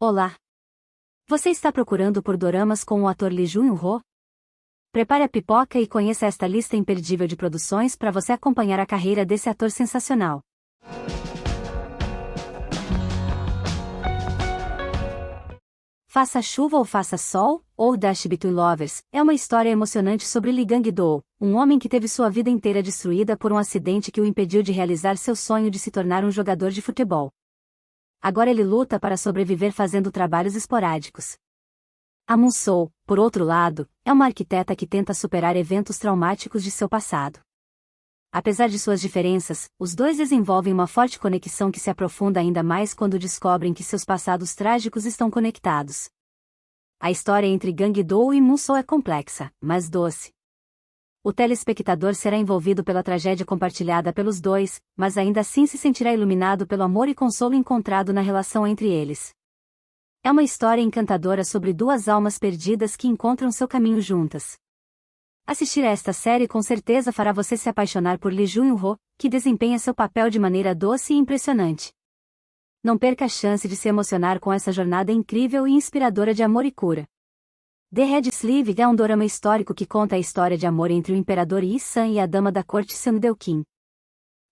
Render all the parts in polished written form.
Olá! Você está procurando por doramas com o ator Lee Jun-ho? Prepare a pipoca e conheça esta lista imperdível de produções para você acompanhar a carreira desse ator sensacional. Faça chuva ou faça sol, ou Dash Between Lovers, é uma história emocionante sobre Lee Gang-do, um homem que teve sua vida inteira destruída por um acidente que o impediu de realizar seu sonho de se tornar um jogador de futebol. Agora ele luta para sobreviver fazendo trabalhos esporádicos. A Moon-soo, por outro lado, é uma arquiteta que tenta superar eventos traumáticos de seu passado. Apesar de suas diferenças, os dois desenvolvem uma forte conexão que se aprofunda ainda mais quando descobrem que seus passados trágicos estão conectados. A história entre Gang-do e Moon-soo é complexa, mas doce. O telespectador será envolvido pela tragédia compartilhada pelos dois, mas ainda assim se sentirá iluminado pelo amor e consolo encontrado na relação entre eles. É uma história encantadora sobre duas almas perdidas que encontram seu caminho juntas. Assistir a esta série com certeza fará você se apaixonar por Lee Jun-ho, que desempenha seu papel de maneira doce e impressionante. Não perca a chance de se emocionar com essa jornada incrível e inspiradora de amor e cura. The Red Sleeve é um dorama histórico que conta a história de amor entre o imperador Yi-san e a dama da corte Seung-deok.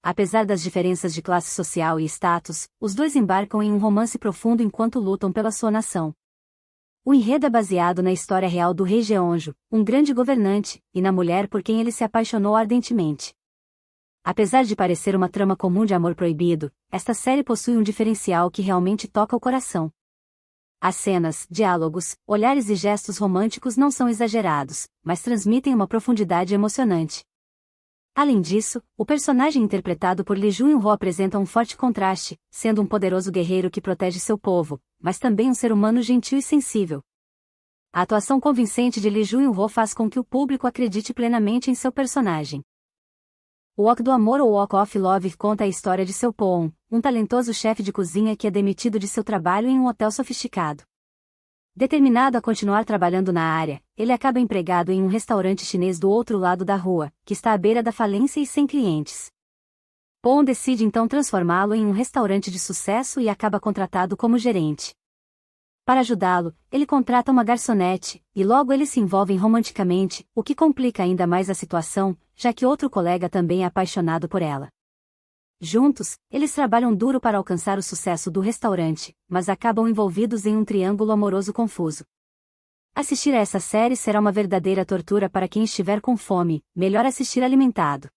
Apesar das diferenças de classe social e status, os dois embarcam em um romance profundo enquanto lutam pela sua nação. O enredo é baseado na história real do rei Jeonjo, um grande governante, e na mulher por quem ele se apaixonou ardentemente. Apesar de parecer uma trama comum de amor proibido, esta série possui um diferencial que realmente toca o coração. As cenas, diálogos, olhares e gestos românticos não são exagerados, mas transmitem uma profundidade emocionante. Além disso, o personagem interpretado por Lee Jun-ho apresenta um forte contraste, sendo um poderoso guerreiro que protege seu povo, mas também um ser humano gentil e sensível. A atuação convincente de Lee Jun-ho faz com que o público acredite plenamente em seu personagem. Walk do Amor ou Walk of Love conta a história de Seo-poon, um talentoso chefe de cozinha que é demitido de seu trabalho em um hotel sofisticado. Determinado a continuar trabalhando na área, ele acaba empregado em um restaurante chinês do outro lado da rua, que está à beira da falência e sem clientes. Poon decide então transformá-lo em um restaurante de sucesso e acaba contratado como gerente. Para ajudá-lo, ele contrata uma garçonete, e logo eles se envolvem romanticamente, o que complica ainda mais a situação, já que outro colega também é apaixonado por ela. Juntos, eles trabalham duro para alcançar o sucesso do restaurante, mas acabam envolvidos em um triângulo amoroso confuso. Assistir a essa série será uma verdadeira tortura para quem estiver com fome, melhor assistir alimentado.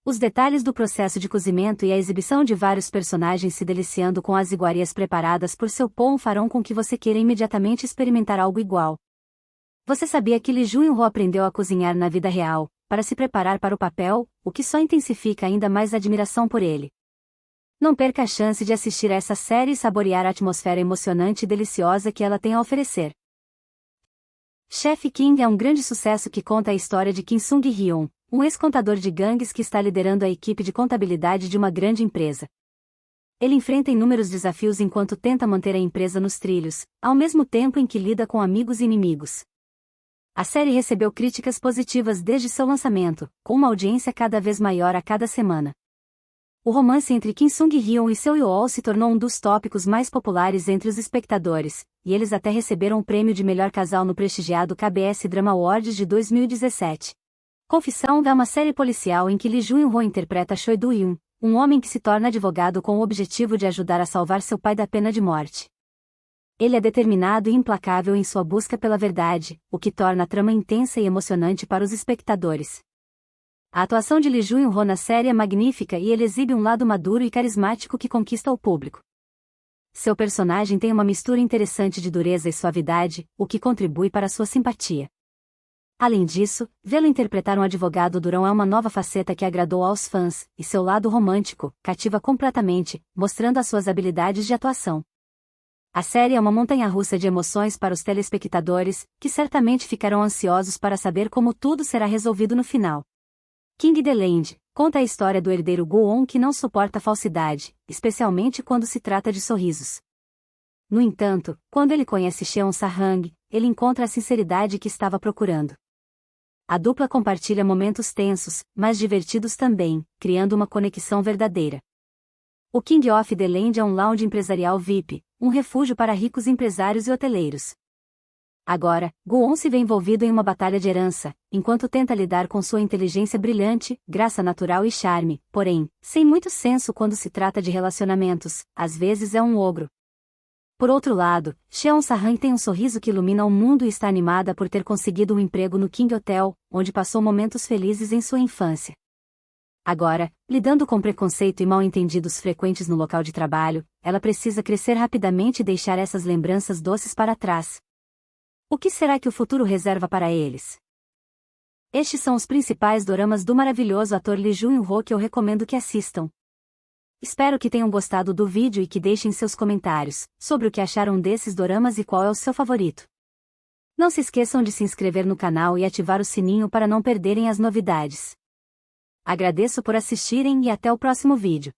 Os detalhes do processo de cozimento e a exibição de vários personagens se deliciando com as iguarias preparadas por Seo-poon farão com que você queira imediatamente experimentar algo igual. Você sabia que Lee Jun-ho aprendeu a cozinhar na vida real, para se preparar para o papel, o que só intensifica ainda mais a admiração por ele. Não perca a chance de assistir a essa série e saborear a atmosfera emocionante e deliciosa que ela tem a oferecer. Chef King é um grande sucesso que conta a história de Kim Sung-hyun, um ex-contador de gangues que está liderando a equipe de contabilidade de uma grande empresa. Ele enfrenta inúmeros desafios enquanto tenta manter a empresa nos trilhos, ao mesmo tempo em que lida com amigos e inimigos. A série recebeu críticas positivas desde seu lançamento, com uma audiência cada vez maior a cada semana. O romance entre Kim Sung-hyun e Seo Yeol se tornou um dos tópicos mais populares entre os espectadores, e eles até receberam o prêmio de melhor casal no prestigiado KBS Drama Awards de 2017. Confissão é uma série policial em que Lee Jun-ho interpreta Choi Do-yoon, um homem que se torna advogado com o objetivo de ajudar a salvar seu pai da pena de morte. Ele é determinado e implacável em sua busca pela verdade, o que torna a trama intensa e emocionante para os espectadores. A atuação de Lee Jun-ho na série é magnífica e ele exibe um lado maduro e carismático que conquista o público. Seu personagem tem uma mistura interessante de dureza e suavidade, o que contribui para sua simpatia. Além disso, vê-lo interpretar um advogado durão é uma nova faceta que agradou aos fãs, e seu lado romântico cativa completamente, mostrando as suas habilidades de atuação. A série é uma montanha-russa de emoções para os telespectadores, que certamente ficarão ansiosos para saber como tudo será resolvido no final. King the Land conta a história do herdeiro Go-on que não suporta a falsidade, especialmente quando se trata de sorrisos. No entanto, quando ele conhece Cheon Sa-hang, ele encontra a sinceridade que estava procurando. A dupla compartilha momentos tensos, mas divertidos também, criando uma conexão verdadeira. O King of the Land é um lounge empresarial VIP, um refúgio para ricos empresários e hoteleiros. Agora, Go-on se vê envolvido em uma batalha de herança, enquanto tenta lidar com sua inteligência brilhante, graça natural e charme, porém, sem muito senso quando se trata de relacionamentos, às vezes é um ogro. Por outro lado, Cheon Sa-han tem um sorriso que ilumina o mundo e está animada por ter conseguido um emprego no King Hotel, onde passou momentos felizes em sua infância. Agora, lidando com preconceito e mal-entendidos frequentes no local de trabalho, ela precisa crescer rapidamente e deixar essas lembranças doces para trás. O que será que o futuro reserva para eles? Estes são os principais doramas do maravilhoso ator Lee Jun-ho que eu recomendo que assistam. Espero que tenham gostado do vídeo e que deixem seus comentários sobre o que acharam desses doramas e qual é o seu favorito. Não se esqueçam de se inscrever no canal e ativar o sininho para não perderem as novidades. Agradeço por assistirem e até o próximo vídeo.